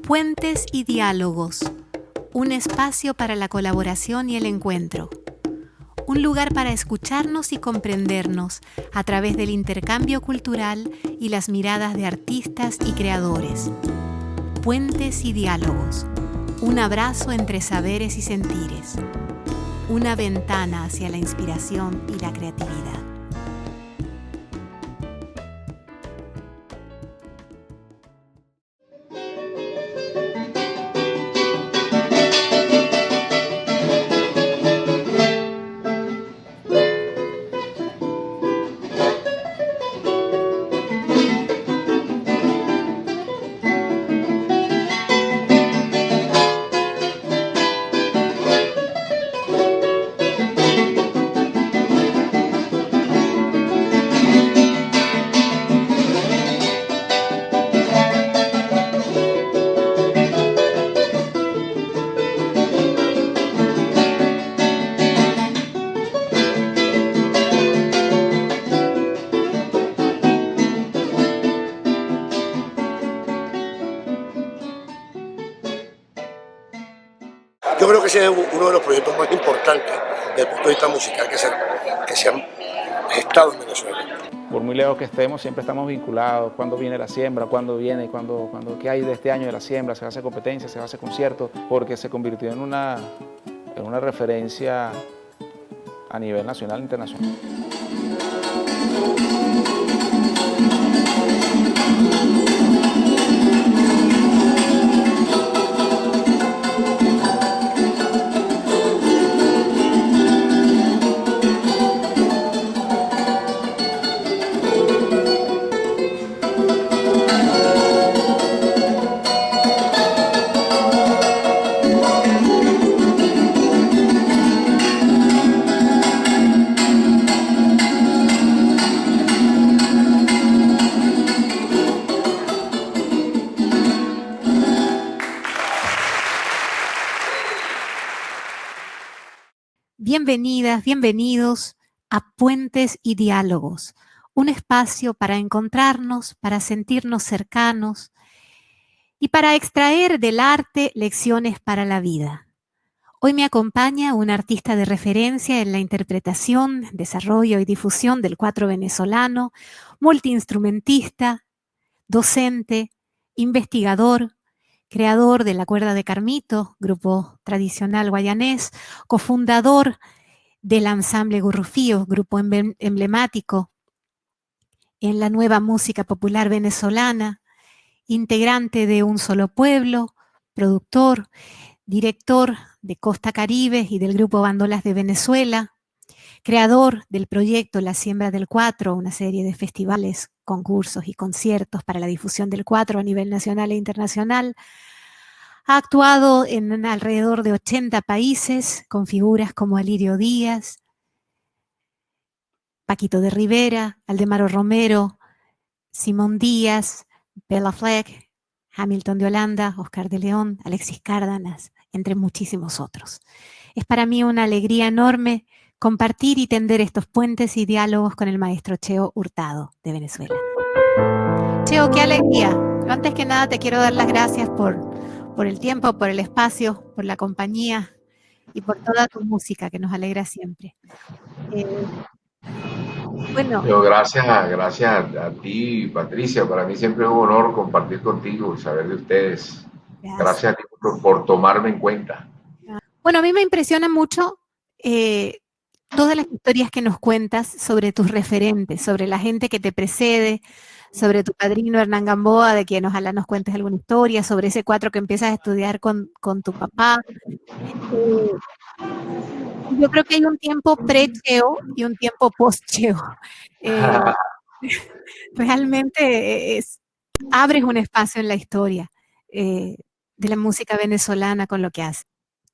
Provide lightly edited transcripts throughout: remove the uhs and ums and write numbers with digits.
Puentes y diálogos, un espacio para la colaboración y el encuentro. Un lugar para escucharnos y comprendernos a través del intercambio cultural y las miradas de artistas y creadores. Puentes y diálogos, un abrazo entre saberes y sentires. Una ventana hacia la inspiración y la creatividad. Yo creo que ese es uno de los proyectos más importantes desde el punto de vista musical que se han gestado en Venezuela. Por muy lejos que estemos, siempre estamos vinculados. ¿Cuándo viene la siembra? ¿Cuándo viene? ¿Qué hay de este año de la siembra? ¿Se hace competencia? ¿Se hace conciertos? Porque se convirtió en una referencia a nivel nacional e internacional. Bienvenidas, bienvenidos a Puentes y Diálogos, un espacio para encontrarnos, para sentirnos cercanos y para extraer del arte lecciones para la vida. Hoy me acompaña un artista de referencia en la interpretación, desarrollo y difusión del cuatro venezolano, multiinstrumentista, docente, investigador, creador de La Cuerda de Carmito, grupo tradicional guayanés, cofundador del ensamble Gurrufío, grupo emblemático en la nueva música popular venezolana, integrante de Un Solo Pueblo, productor, director de Costa Caribe y del grupo Bandolas de Venezuela, creador del proyecto La Siembra del Cuatro, una serie de festivales, concursos y conciertos para la difusión del cuatro a nivel nacional e internacional. Ha actuado en alrededor de 80 países con figuras como Alirio Díaz, Paquito de Rivera, Aldemaro Romero, Simón Díaz, Bela Fleck, Hamilton de Holanda, Oscar de León, Alexis Cárdenas, entre muchísimos otros. Es para mí una alegría enorme compartir y tender estos puentes y diálogos con el maestro Cheo Hurtado de Venezuela. Cheo, qué alegría. Yo antes que nada te quiero dar las gracias por el tiempo, por el espacio, por la compañía y por toda tu música que nos alegra siempre. Bueno, gracias a ti, Patricia. Para mí siempre es un honor compartir contigo y saber de ustedes. Gracias a ti por tomarme en cuenta. Bueno, a mí me impresiona mucho todas las historias que nos cuentas sobre tus referentes, sobre la gente que te precede, sobre tu padrino Hernán Gamboa, de quien ojalá nos cuentes alguna historia, sobre ese cuatro que empiezas a estudiar con tu papá. Yo creo que hay un tiempo pre-Cheo y un tiempo post-Cheo. Realmente abres un espacio en la historia de la música venezolana con lo que haces.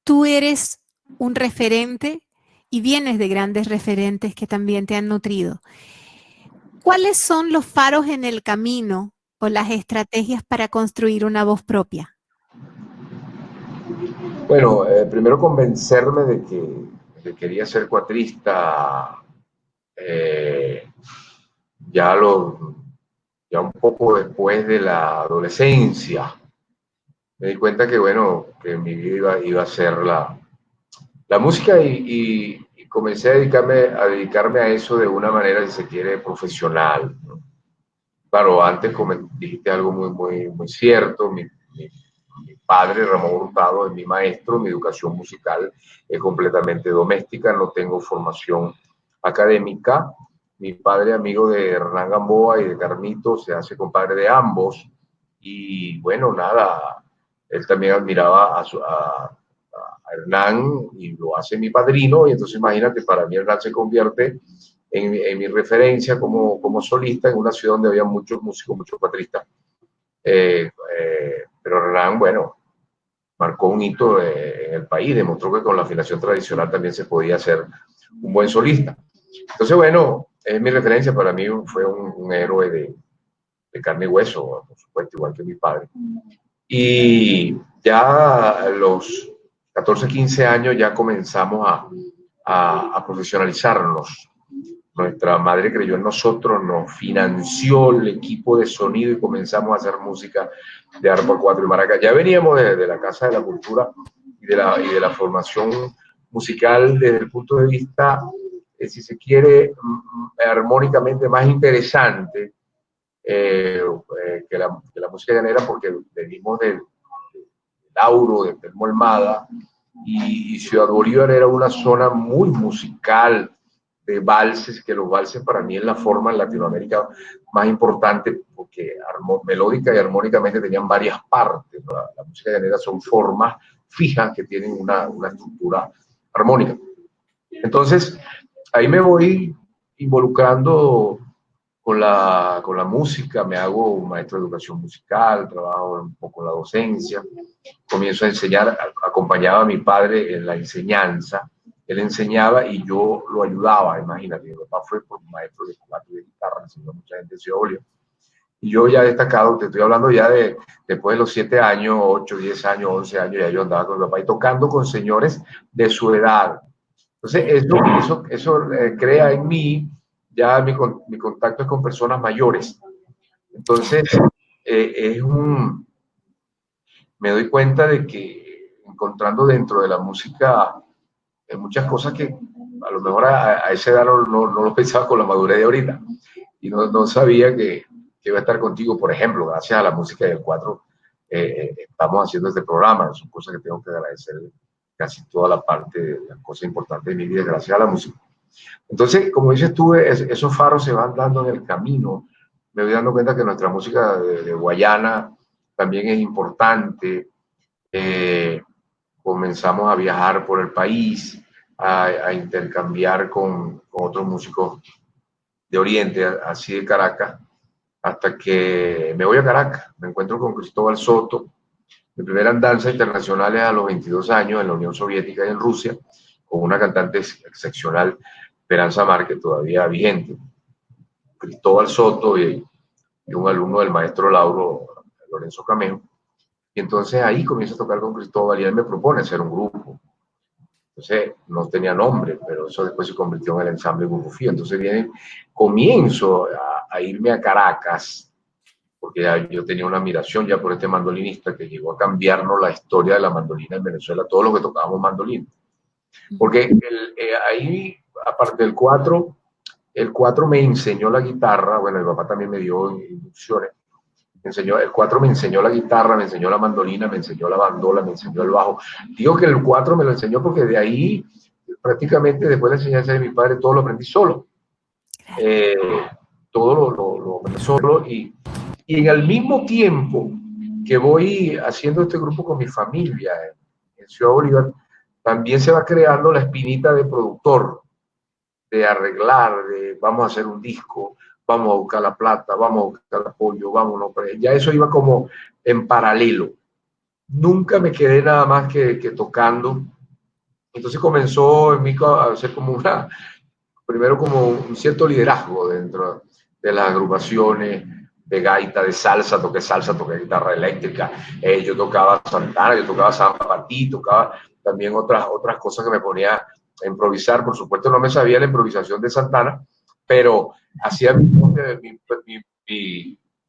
Tú eres un referente y vienes de grandes referentes que también te han nutrido. ¿Cuáles son los faros en el camino o las estrategias para construir una voz propia? Bueno, primero convencerme de que quería ser cuatrista ya un poco después de la adolescencia. me di cuenta que, bueno, que mi vida iba a ser la música y comencé a dedicarme a eso de una manera, si se quiere, profesional, ¿no? Claro, antes como dijiste algo muy cierto, mi padre, Ramón Hurtado, es mi maestro, mi educación musical es completamente doméstica, no tengo formación académica. Mi padre, amigo de Hernán Gamboa y de Carmito, se hace compadre de ambos. Y bueno, nada, él también admiraba a Hernán y lo hace mi padrino. Y entonces imagínate, para mí Hernán se convierte en mi referencia como solista en una ciudad donde había muchos músicos, muchos patristas. Pero Hernán, bueno, marcó un hito en el país, demostró que con la afinación tradicional también se podía ser un buen solista. Entonces, bueno, es mi referencia, para mí fue un héroe de carne y hueso, por supuesto, igual que mi padre. Y ya a los 14, 15 años ya comenzamos a profesionalizarnos. Nuestra madre creyó en nosotros, nos financió el equipo de sonido y comenzamos a hacer música de arpa 4 y maraca. Ya veníamos de la Casa de la Cultura y de la formación musical desde el punto de vista, si se quiere, armónicamente más interesante que la música llanera, porque venimos del Lauro, de Telmo Almada, y Ciudad Bolívar era una zona muy musical, de valses, que los valses para mí es la forma en Latinoamérica más importante, porque melódica y armónicamente tenían varias partes, ¿no? La música llanera son formas fijas que tienen una estructura armónica. Entonces, ahí me voy involucrando con la música, me hago un maestro de educación musical, trabajo un poco en la docencia, comienzo a enseñar, acompañaba a mi padre en la enseñanza. Él enseñaba y yo lo ayudaba, imagínate. Mi papá fue por maestro de cuatro de guitarra, enseñó a mucha gente en Ciudad Bolívar. Y yo ya destacado, te estoy hablando ya de después de los 7 años, 8, 10 años, 11 años, ya yo andaba con mi papá y tocando con señores de su edad. Entonces, eso crea en mí ya mi contacto es con personas mayores. Entonces, me doy cuenta de que encontrando dentro de la música muchas cosas que a lo mejor a esa edad no lo pensaba con la madurez de ahorita y no sabía que iba a estar contigo, por ejemplo, gracias a la música del 4 estamos haciendo este programa, son cosas que tengo que agradecer casi toda la parte de las cosas importantes de mi vida gracias a la música. Entonces, como dices tú, esos faros se van dando en el camino, me voy dando cuenta que nuestra música de Guayana también es importante. Comenzamos a viajar por el país, a intercambiar con otros músicos de Oriente, así de Caracas, hasta que me voy a Caracas, me encuentro con Cristóbal Soto. Mi primera andanza internacional es a los 22 años en la Unión Soviética y en Rusia, con una cantante excepcional, Esperanza Márquez, todavía vigente. Cristóbal Soto y un alumno del maestro Lauro, Lorenzo Camejo. Y entonces ahí comienzo a tocar con Cristóbal y él me propone hacer un grupo. Entonces no tenía nombre, pero eso después se convirtió en el ensamble Grupo Fío. Entonces comienzo a irme a Caracas, porque ya yo tenía una admiración ya por este mandolinista que llegó a cambiarnos la historia de la mandolina en Venezuela, todos los que tocábamos mandolina. Porque ahí, aparte del 4, el 4 me enseñó la guitarra, bueno, mi papá también me dio inducciones. El 4 me enseñó la guitarra, me enseñó la mandolina, me enseñó la bandola, me enseñó el bajo. Digo que el 4 me lo enseñó porque de ahí, prácticamente después de la enseñanza de mi padre, todo lo aprendí solo. Todo lo aprendí solo y en el mismo tiempo que voy haciendo este grupo con mi familia en Ciudad Bolívar, también se va creando la espinita de productor, de arreglar, de vamos a hacer un disco, vamos a buscar la plata, vamos a buscar el apoyo, vámonos. Ya eso iba como en paralelo. Nunca me quedé nada más que tocando. Entonces comenzó en mí a ser como primero como un cierto liderazgo dentro de las agrupaciones de gaita, de salsa, toqué guitarra eléctrica, yo tocaba Santana, yo tocaba Zapatí, tocaba también otras cosas que me ponía a improvisar. Por supuesto no me sabía la improvisación de Santana, pero hacía mi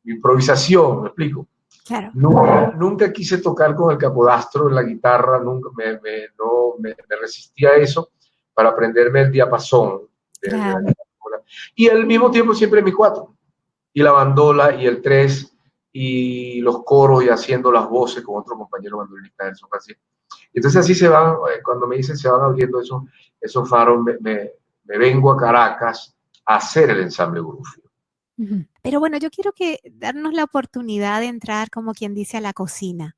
improvisación, ¿me explico? Claro. Nunca quise tocar con el capodastro en la guitarra, nunca me resistía a eso para aprenderme el diapasón de la Claro. guitarra. Y al mismo tiempo siempre mi 4, y la bandola, y el 3, y los coros, y haciendo las voces con otro compañero bandolinista, Nelson García. Entonces así se van, cuando me dicen se van abriendo esos faros, me vengo a Caracas a hacer el ensamble Gurufio. Pero bueno, yo quiero darnos la oportunidad de entrar, como quien dice, a la cocina.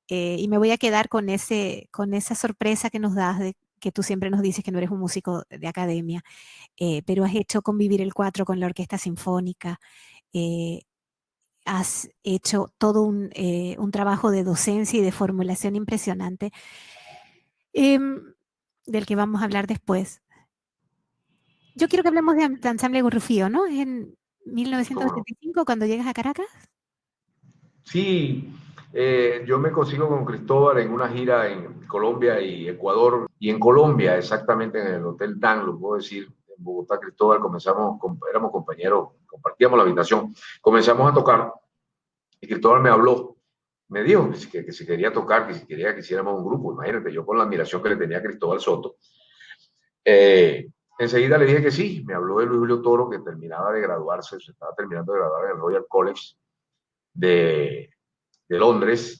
Y me voy a quedar con esa sorpresa que nos das, de que tú siempre nos dices que no eres un músico de academia, pero has hecho Convivir el 4 con la Orquesta Sinfónica, has hecho todo un trabajo de docencia y de formulación impresionante, del que vamos a hablar después. Yo quiero que hablemos de Ensamble Gurrufío, ¿no? Es en 1985 cuando llegas a Caracas. Sí, yo me consigo con Cristóbal en una gira en Colombia y Ecuador, y en Colombia exactamente en el Hotel Dan, lo puedo decir, en Bogotá. Cristóbal, éramos compañeros, compartíamos la habitación, comenzamos a tocar, y Cristóbal me habló, me dijo que si quería tocar, que si quería que hiciéramos un grupo. Imagínate, yo con la admiración que le tenía a Cristóbal Soto. Enseguida le dije que sí. Me habló de Luis Julio Toro, que terminaba de graduarse, se estaba terminando de graduar en el Royal College de Londres.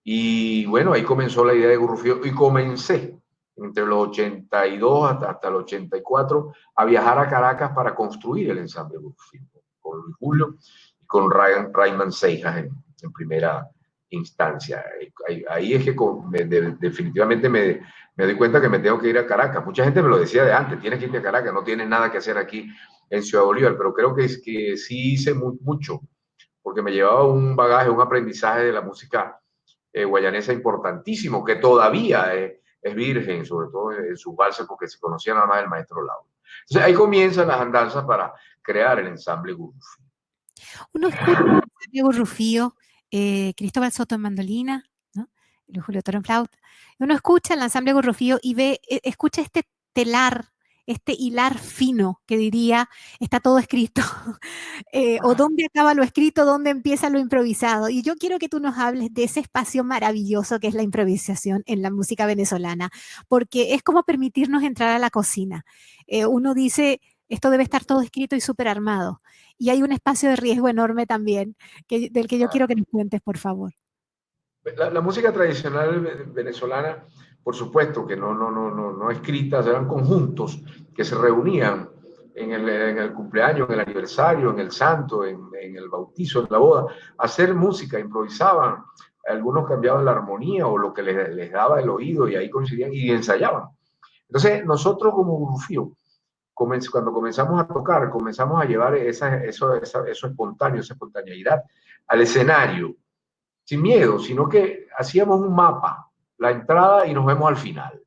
Y bueno, ahí comenzó la idea de Gurrufío, y comencé entre los 82 hasta el 84 a viajar a Caracas para construir el ensamble Gurrufío, con Luis Julio y con Rayman Seijas en primera instancia. Ahí es que definitivamente me doy cuenta que me tengo que ir a Caracas. Mucha gente me lo decía de antes: tienes que irte a Caracas, no tienes nada que hacer aquí en Ciudad Bolívar. Pero creo que sí hice mucho, porque me llevaba un bagaje, un aprendizaje de la música guayanesa importantísimo, que todavía es virgen, sobre todo en sus valses, porque se conocía nada más el maestro Lauro. Entonces ahí comienzan las andanzas para crear el ensamble Gurrufío. Uno escucha el ensamble Gurrufío, Cristóbal Soto en mandolina, ¿no? Luis Julio Toro en flauta. Uno escucha el ensamble Gurrufío y escucha este telar, este hilar fino, que diría, está todo escrito, o dónde acaba lo escrito, dónde empieza lo improvisado. Y yo quiero que tú nos hables de ese espacio maravilloso que es la improvisación en la música venezolana, porque es como permitirnos entrar a la cocina. Uno dice, esto debe estar todo escrito y súper armado, y hay un espacio de riesgo enorme también, del que yo quiero que nos cuentes, por favor. La música tradicional venezolana, por supuesto que no escritas, eran conjuntos que se reunían en el cumpleaños, en el aniversario, en el santo, en el bautizo, en la boda, a hacer música, improvisaban. Algunos cambiaban la armonía o lo que les daba el oído, y ahí coincidían y ensayaban. Entonces nosotros como Gurrufío, cuando comenzamos a tocar, comenzamos a llevar eso espontáneo, esa espontaneidad al escenario, sin miedo, sino que hacíamos un mapa, la entrada y nos vemos al final.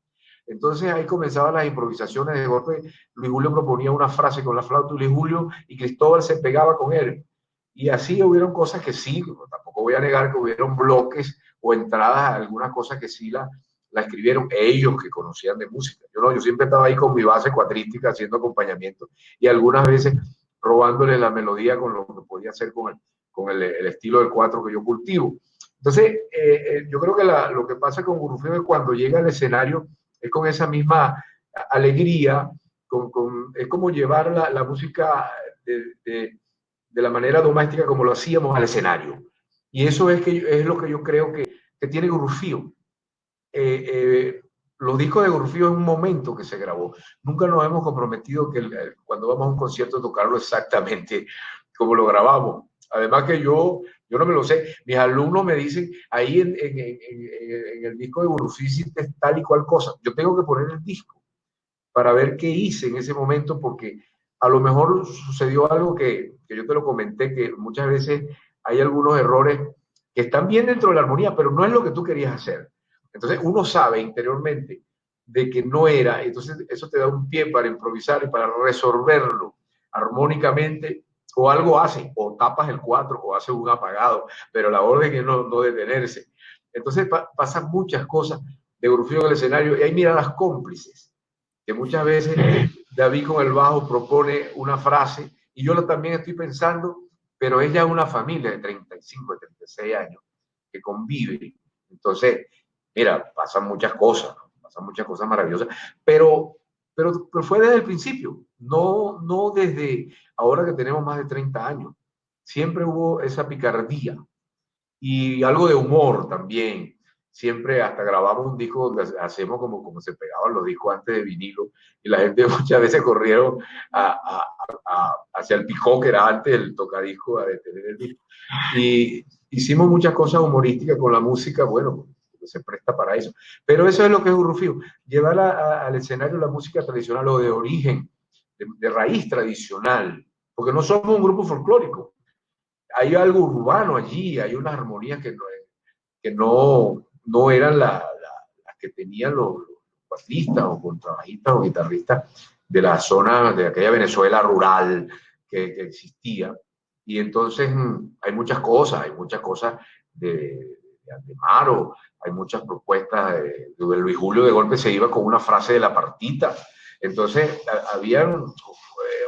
Entonces ahí comenzaban las improvisaciones. De golpe Luis Julio proponía una frase con la flauta, Luis Julio y Cristóbal se pegaba con él. Y así hubieron cosas que sí, tampoco voy a negar que hubieron bloques o entradas, algunas cosas que sí la escribieron ellos, que conocían de música. Yo siempre estaba ahí con mi base cuatrística haciendo acompañamiento, y algunas veces robándole la melodía con lo que podía hacer con el estilo del 4 que yo cultivo. Entonces, yo creo que lo que pasa con Gurrufío es cuando llega al escenario, es con esa misma alegría, es como llevar la música de la manera doméstica como lo hacíamos al escenario. Y eso es lo que yo creo que tiene Gurrufío. Los discos de Gurrufío es un momento que se grabó. Nunca nos hemos comprometido que cuando vamos a un concierto tocarlo exactamente como lo grabamos. Además que yo no me lo sé. Mis alumnos me dicen, ahí en el disco de Gurrufío hiciste tal y cual cosa. Yo tengo que poner el disco para ver qué hice en ese momento, porque a lo mejor sucedió algo que yo te lo comenté, que muchas veces hay algunos errores que están bien dentro de la armonía, pero no es lo que tú querías hacer. Entonces uno sabe interiormente de que no era, entonces eso te da un pie para improvisar y para resolverlo armónicamente. O algo hace, o tapas el 4 o hace un apagado, pero la orden es no detenerse. Entonces pasan muchas cosas de Gurrufío en el escenario, y hay miradas cómplices, que muchas veces David con el bajo propone una frase y yo también estoy pensando, pero es ya una familia de 35, de 36 años que convive. Entonces, mira, pasan muchas cosas, ¿no? Pasan muchas cosas maravillosas, pero fue desde el principio, no desde ahora que tenemos más de 30 años. Siempre hubo esa picardía y algo de humor también. Siempre hasta grabamos un disco donde hacemos como se pegaban los discos antes de vinilo y la gente muchas veces corrieron hacia el picó, que era antes el tocadisco, a detener el disco. Y hicimos muchas cosas humorísticas con la música, bueno, porque se presta para eso. Pero eso es lo que es Urrufío, llevar al escenario la música tradicional o de origen, de raíz tradicional, porque no somos un grupo folclórico. Hay algo urbano allí, hay unas armonías que no eran las que tenían los bateristas o contrabajistas o guitarristas de la zona, de aquella Venezuela rural que existía. Y entonces hay muchas cosas de Andemaro, hay muchas propuestas de Luis Julio de golpe se iba con una frase de la partita. Entonces,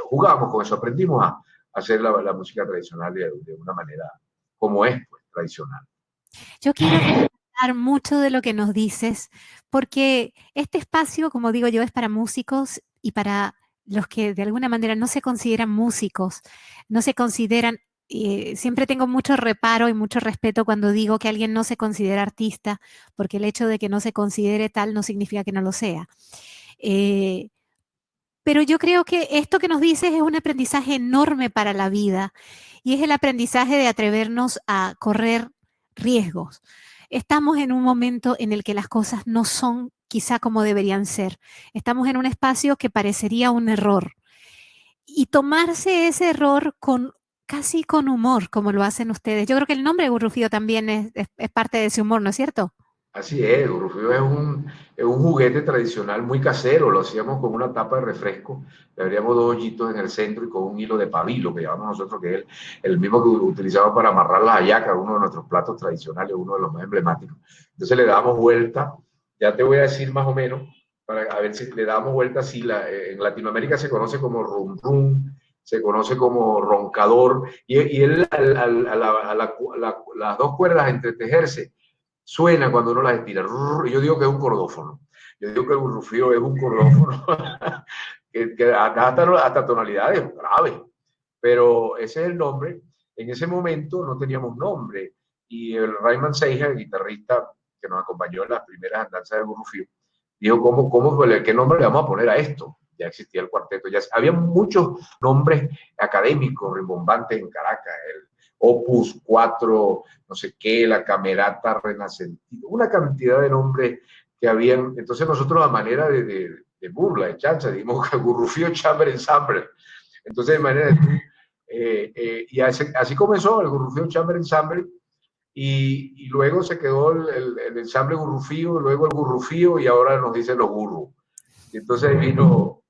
jugábamos con eso, aprendimos a hacer la música tradicional de una manera como es, pues, tradicional. Yo quiero rescatar mucho de lo que nos dices, porque este espacio, como digo yo, es para músicos y para los que de alguna manera no se consideran músicos, no se consideran, siempre tengo mucho reparo y mucho respeto cuando digo que alguien no se considera artista, porque el hecho de que no se considere tal no significa que no lo sea. Eh, pero yo creo que esto que nos dices es un aprendizaje enorme para la vida y es el aprendizaje de atrevernos a correr riesgos. Estamos en un momento en el que las cosas no son quizá como deberían ser. Estamos en un espacio que parecería un error. Y tomarse ese error casi con humor, como lo hacen ustedes. Yo creo que el nombre de Urrufío también es parte de ese humor, ¿no es cierto? Así es, Urrufío es un juguete tradicional muy casero, lo hacíamos con una tapa de refresco, le abríamos dos hoyitos en el centro y con un hilo de pabilo, que llamamos nosotros, que es el mismo que utilizamos para amarrar las hallacas, uno de nuestros platos tradicionales, uno de los más emblemáticos. Entonces le damos vuelta, ya te voy a decir más o menos, para a ver si le damos vuelta, si en Latinoamérica se conoce como rum rum, se conoce como roncador, y él, las dos cuerdas entretejerse, suena cuando uno las estira. Yo digo que es un cordófono. Yo digo que el Urrufío es un cordófono que hasta tonalidades graves. Pero ese es el nombre. En ese momento no teníamos nombre. Y el Rayman Seija, el guitarrista que nos acompañó en las primeras andanzas del Urrufío, dijo, ¿qué nombre le vamos a poner a esto? Ya existía el cuarteto. Ya había muchos nombres académicos, rimbombantes en Caracas. Opus 4, no sé qué, la Camerata Renacentista, una cantidad de nombres que habían. Entonces nosotros a manera de burla, de chanza, dijimos que Urrufío Chamber Ensemble. Entonces de manera y así comenzó el Urrufío Chamber Ensemble y luego se quedó el ensamble Urrufío, luego el Gurrufío y ahora nos dicen los Gurru. Y entonces vino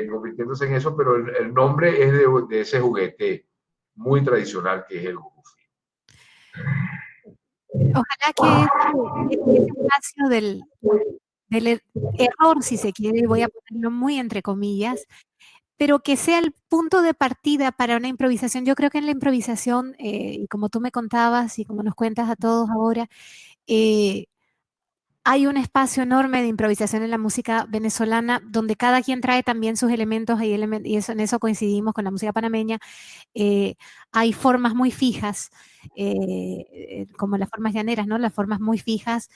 convirtiéndose en eso, pero el nombre es de ese juguete muy tradicional que es el Urrufío. Ojalá que ese espacio del error, si se quiere, voy a ponerlo muy entre comillas, pero que sea el punto de partida para una improvisación. Yo creo que en la improvisación, y como tú me contabas y como nos cuentas a todos ahora, hay un espacio enorme de improvisación en la música venezolana, donde cada quien trae también sus elementos, y en eso coincidimos con la música panameña. Hay formas muy fijas, como las formas llaneras, ¿no? Las formas muy fijas,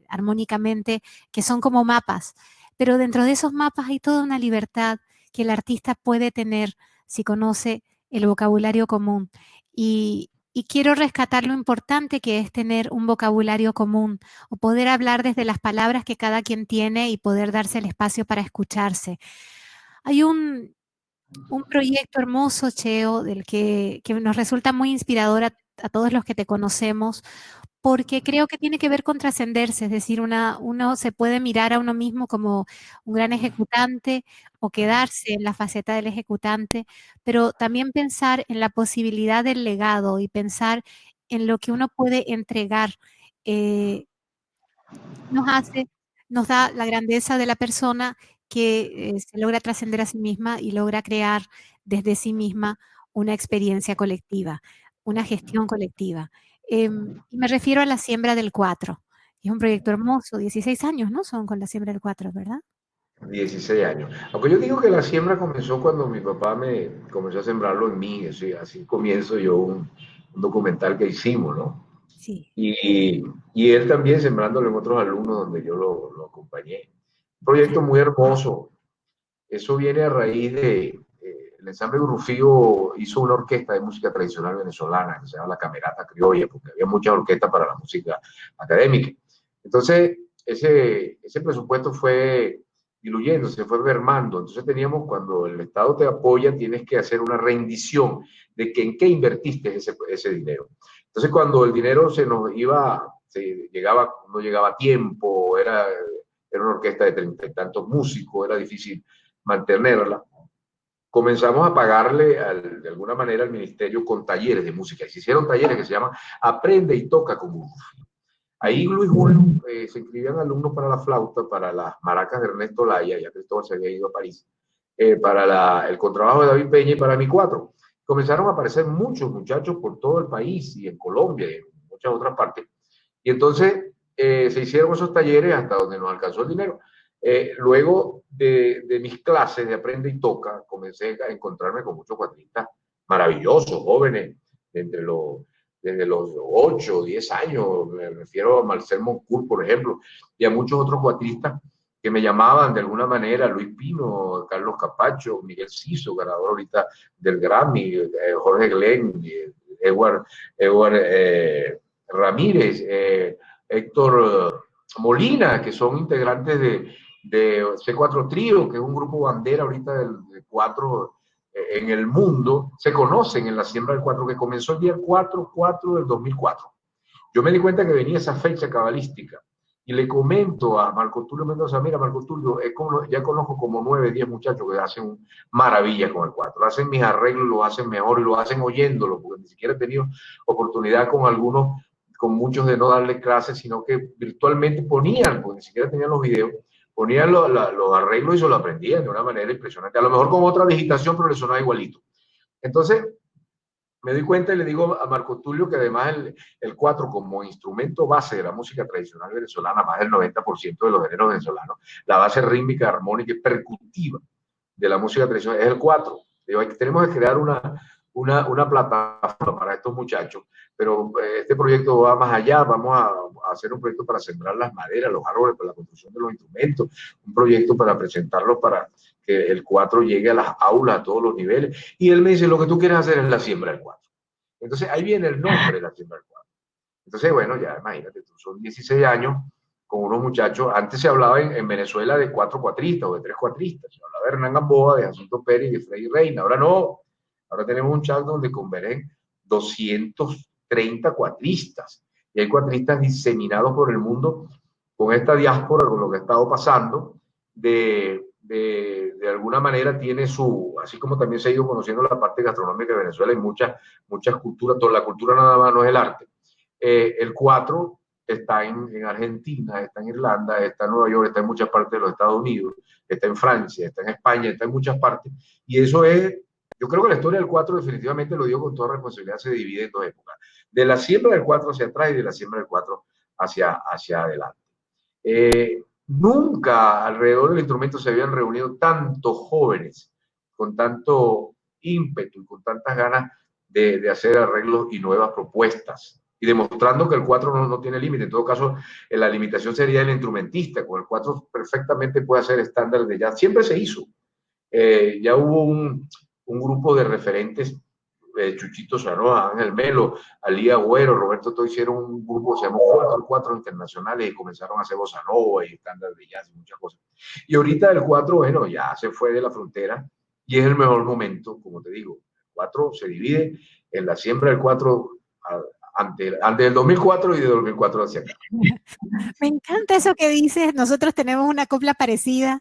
armónicamente, que son como mapas. Pero dentro de esos mapas hay toda una libertad que el artista puede tener si conoce el vocabulario común. Y quiero rescatar lo importante que es tener un vocabulario común o poder hablar desde las palabras que cada quien tiene y poder darse el espacio para escucharse. Hay un proyecto hermoso, Cheo, del que nos resulta muy inspirador a todos los que te conocemos, porque creo que tiene que ver con trascenderse, es decir, uno se puede mirar a uno mismo como un gran ejecutante o quedarse en la faceta del ejecutante, pero también pensar en la posibilidad del legado y pensar en lo que uno puede entregar. eh, nos da la grandeza de la persona que se logra trascender a sí misma y logra crear desde sí misma una experiencia colectiva, una gestión colectiva. Y me refiero a la Siembra del 4. Es un proyecto hermoso, 16 años, ¿no? Son con la Siembra del 4, ¿verdad? 16 años. Aunque yo digo que la siembra comenzó cuando mi papá me comenzó a sembrarlo en mí, así comienzo yo un documental que hicimos, ¿no? Sí. Y él también sembrándolo en otros alumnos donde yo lo acompañé. Un proyecto muy hermoso. Eso viene a raíz de, el ensamble Rufío hizo una orquesta de música tradicional venezolana que se llama la Camerata Criolla, porque había muchas orquestas para la música académica. Entonces, ese presupuesto fue diluyendo, se fue mermando. Entonces teníamos, cuando el Estado te apoya, tienes que hacer una rendición de que en qué invertiste ese dinero. Entonces, cuando el dinero se nos iba, no llegaba a tiempo, era una orquesta de 30 y tantos músicos, era difícil mantenerla. Comenzamos a pagarle de alguna manera al ministerio con talleres de música. Y se hicieron talleres que se llaman Aprende y Toca con Rufío. Ahí Luis Julio se inscribían alumnos para la flauta, para las maracas de Ernesto Laya, ya Cristóbal se había ido a París, para el contrabajo de David Peña y para mi cuatro. Comenzaron a aparecer muchos muchachos por todo el país y en Colombia y en muchas otras partes. Y entonces se hicieron esos talleres hasta donde nos alcanzó el dinero. Luego de mis clases de Aprende y Toca, comencé a encontrarme con muchos cuatristas maravillosos, jóvenes, desde los 8 o 10 años. Me refiero a Marcel Moncourt, por ejemplo, y a muchos otros cuatristas que me llamaban de alguna manera, Luis Pino, Carlos Capacho, Miguel Ciso, ganador ahorita del Grammy, Jorge Glenn, Edward Ramírez, Héctor Molina, que son integrantes de C4 Trío, que es un grupo bandera ahorita del 4 en el mundo, se conocen en la Siembra del 4, que comenzó el día 4 del 2004. Yo me di cuenta que venía esa fecha cabalística y le comento a Marco Tulio Mendoza, mira Marco Tulio, ya conozco como 9, 10 muchachos que hacen maravillas con el 4, hacen mis arreglos, lo hacen mejor y lo hacen oyéndolo, porque ni siquiera he tenido oportunidad con algunos, con muchos de no darle clases, sino que virtualmente ponían, porque ni siquiera tenían los videos, ponían los arreglos y se lo aprendían de una manera impresionante. A lo mejor con otra digitación, pero le sonaba igualito. Entonces, me doy cuenta y le digo a Marco Tulio que además el 4 como instrumento base de la música tradicional venezolana, más del 90% de los géneros venezolanos, la base rítmica, armónica y percutiva de la música tradicional es el 4. Digo, tenemos que crear una plataforma para estos muchachos, pero este proyecto va más allá. Vamos a hacer un proyecto para sembrar las maderas, los árboles, para la construcción de los instrumentos, un proyecto para presentarlos, para que el 4 llegue a las aulas a todos los niveles. Y él me dice, lo que tú quieres hacer es la siembra del 4. Entonces ahí viene el nombre de la siembra del 4. Entonces, bueno, ya imagínate, son 16 años con unos muchachos. Antes se hablaba en Venezuela de 4 cuatristas o de 3 cuatristas. Se hablaba de Hernán Gamboa, de Jacinto Pérez y de Freddy Reina. Ahora no. Ahora tenemos un chat donde convergen 230 cuatristas. Y hay cuatristas diseminados por el mundo con esta diáspora, con lo que ha estado pasando. De alguna manera tiene así como también se ha ido conociendo la parte gastronómica de Venezuela y muchas culturas, toda la cultura nada más no es el arte. El 4 está en Argentina, está en Irlanda, está en Nueva York, está en muchas partes de los Estados Unidos, está en Francia, está en España, está en muchas partes. Y eso es, yo creo que la historia del 4 definitivamente, lo digo con toda responsabilidad, se divide en dos épocas. De la siembra del 4 hacia atrás y de la siembra del 4 hacia adelante. Nunca alrededor del instrumento se habían reunido tantos jóvenes con tanto ímpetu y con tantas ganas de hacer arreglos y nuevas propuestas, y demostrando que el 4 no tiene límite. En todo caso, la limitación sería el instrumentista. Con el 4 perfectamente puede hacer estándares de jazz. Siempre se hizo. Ya hubo un grupo de referentes, Chuchito Sanoa, Ángel Melo, Ali Agüero, Roberto Toy, hicieron un grupo que se llamó 4 Internacionales y comenzaron a hacer bossa nova y estándares de jazz y muchas cosas. Y ahorita el 4, bueno, ya se fue de la frontera y es el mejor momento, como te digo. El 4 se divide en la siembra del 4 antes del 2004 y de 2004 hacia acá. Me encanta eso que dices. Nosotros tenemos una copla parecida,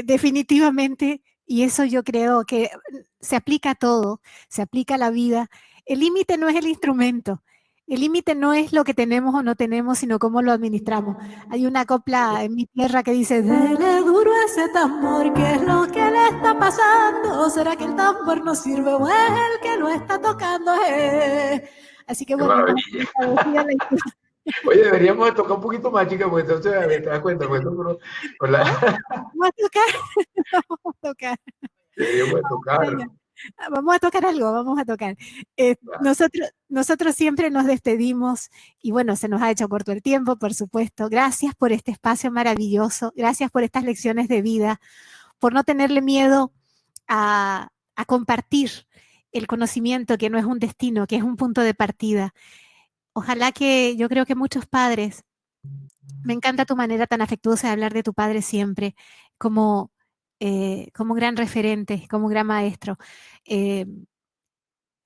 definitivamente, y eso yo creo que se aplica a todo, se aplica a la vida. El límite no es el instrumento, El límite no es lo que tenemos o no tenemos, sino cómo lo administramos. Hay una copla en mi tierra que dice: dele duro a ese tambor, ¿qué es lo que le está pasando? ¿Será que el tambor no sirve o es el que lo está tocando? Así que Qué bueno, maravilla. Oye, deberíamos de tocar un poquito más, chica, porque entonces te das cuenta, pues, con la... vamos a tocar, vamos a tocar. Deberíamos de tocar. Vamos a tocar algo, vamos a tocar. Nosotros siempre nos despedimos y bueno, se nos ha hecho corto el tiempo, por supuesto. Gracias por este espacio maravilloso, gracias por estas lecciones de vida, por no tenerle miedo a compartir el conocimiento que no es un destino, que es un punto de partida. Ojalá que yo creo que muchos padres, me encanta tu manera tan afectuosa de hablar de tu padre siempre, como gran referente, como gran maestro.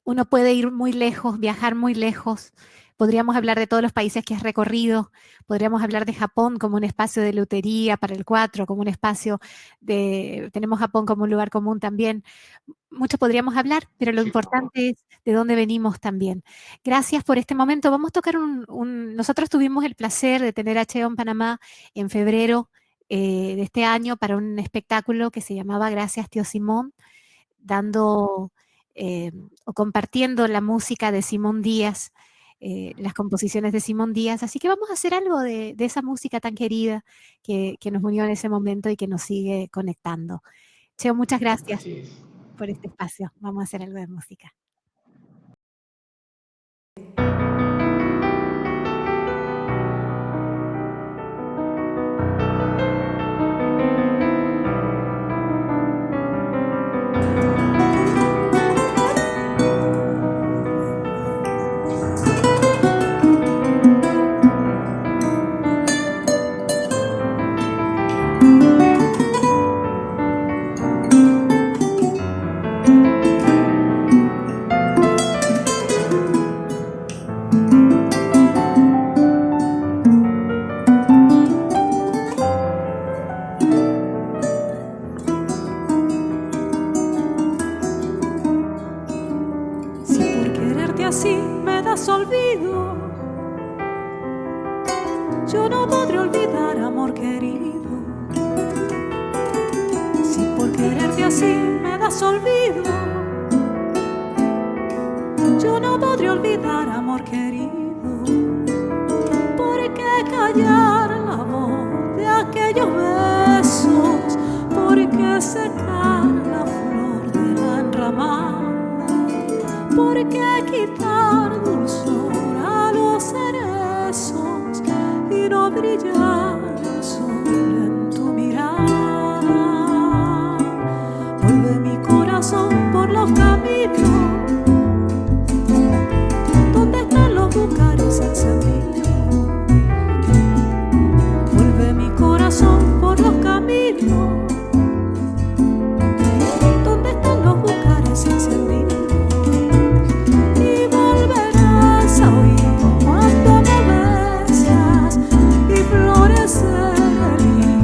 Uno puede ir muy lejos, viajar muy lejos. Podríamos hablar de todos los países que has recorrido. Podríamos hablar de Japón como un espacio de lutería para el 4, como un espacio de... Tenemos Japón como un lugar común también. Mucho podríamos hablar, pero lo importante es de dónde venimos también. Gracias por este momento. Vamos a tocar Nosotros tuvimos el placer de tener a Cheo en Panamá en febrero de este año para un espectáculo que se llamaba Gracias Tío Simón, dando o compartiendo la música de Simón Díaz, las composiciones de Simón Díaz. Así que vamos a hacer algo de esa música tan querida que nos unió en ese momento y que nos sigue conectando. Cheo, muchas gracias por este espacio. Vamos a hacer algo de música. Cuando me besas y florece el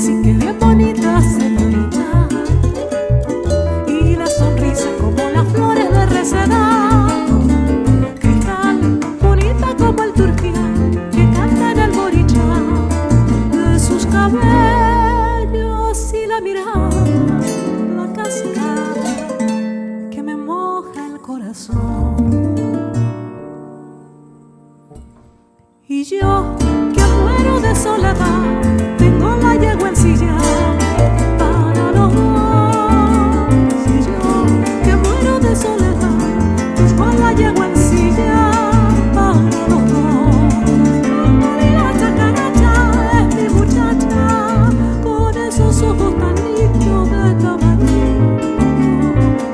sí que bien bonita señorita, y la sonrisa como las flores de receda, cristal bonita como el turquía que canta en el boricha, de sus cabellos y la mirada, la cascada que me moja el corazón. Y yo que muero de soledad, tengo la yegua ensillada para los dos. Y yo que muero de soledad, tengo la yegua ensillada para los dos. Y la chacaracha es mi muchacha, con esos ojos tan lindos de tamarito.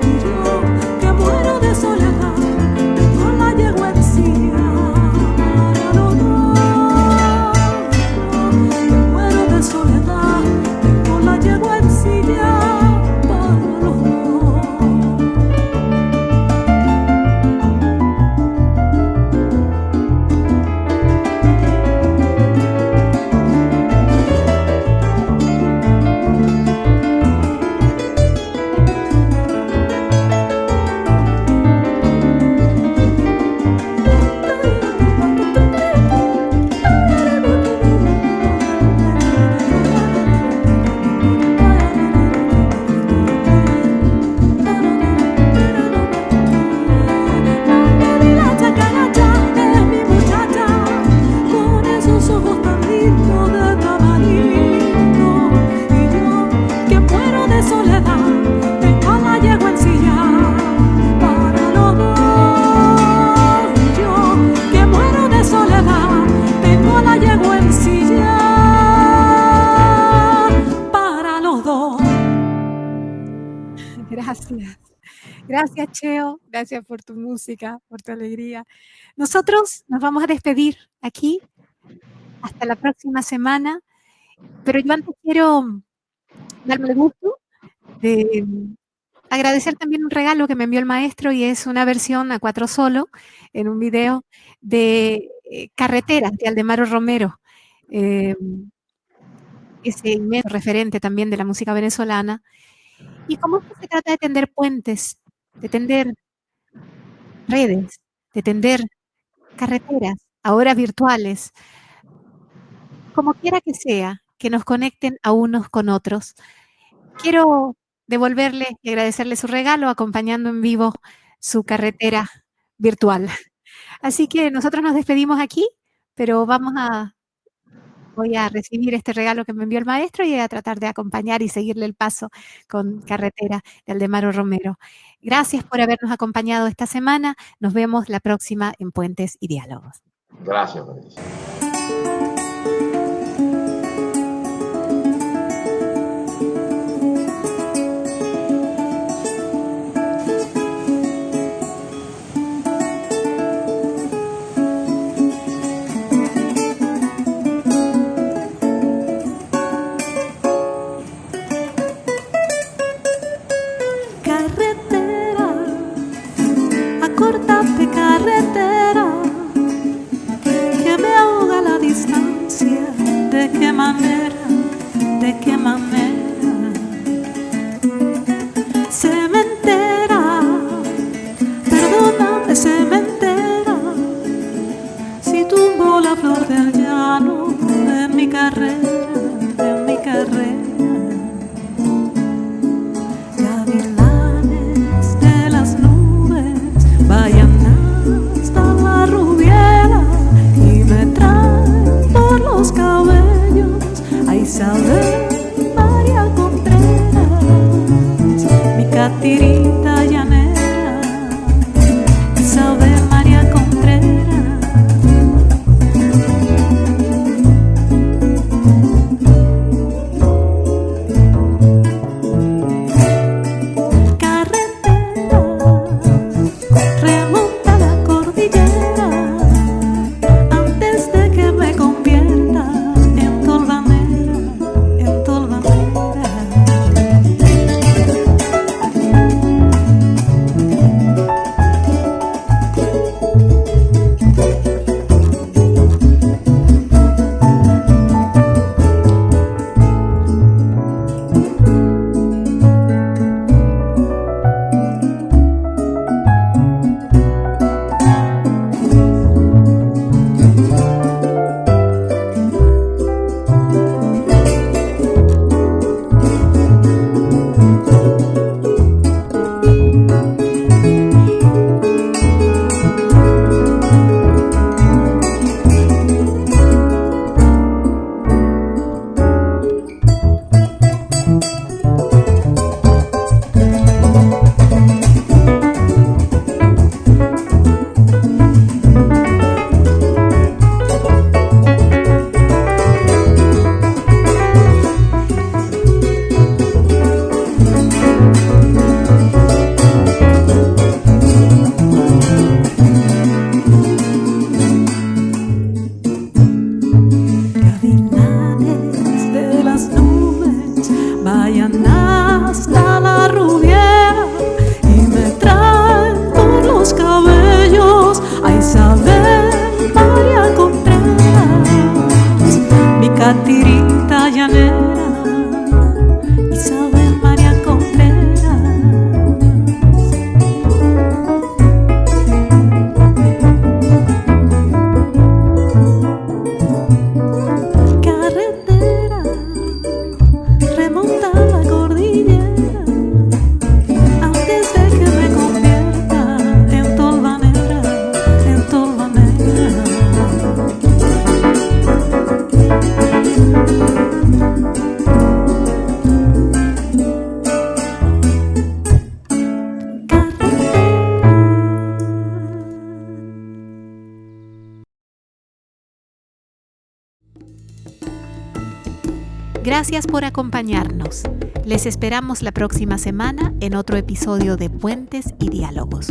Y yo que muero de soledad, tengo la yegua ensillada. Soledad, tengo la yegua ensillada para los dos. Gracias, Cheo. Gracias por tu música, por tu alegría. Nosotros nos vamos a despedir aquí hasta la próxima semana, pero yo antes quiero darme el gusto de agradecer también un regalo que me envió el maestro, y es una versión a 4 solo en un video de Carreteras de Aldemaro Romero, ese inmenso referente también de la música venezolana. Y como esto se trata de tender puentes, de tender redes, de tender carreteras, ahora virtuales, como quiera que sea, que nos conecten a unos con otros, quiero devolverle y agradecerle su regalo acompañando en vivo su carretera virtual. Así que nosotros nos despedimos aquí, pero voy a recibir este regalo que me envió el maestro y a tratar de acompañar y seguirle el paso con Carretera de Aldemaro Romero. Gracias por habernos acompañado esta semana. Nos vemos la próxima en Puentes y Diálogos. Gracias, Patricia. Acórtate, carretera, que me ahoga la distancia. ¿De qué manera? ¿De qué manera? Cementera, perdóname, cementera, si tumbo la flor del llano de mi carrera, de mi carrera. Vayan hasta la Rubiera y me traen por los cabellos a Isabel María Contreras, mi catirita llanera, Isabel María Contreras. Gracias por acompañarnos. Les esperamos la próxima semana en otro episodio de Puentes y Diálogos.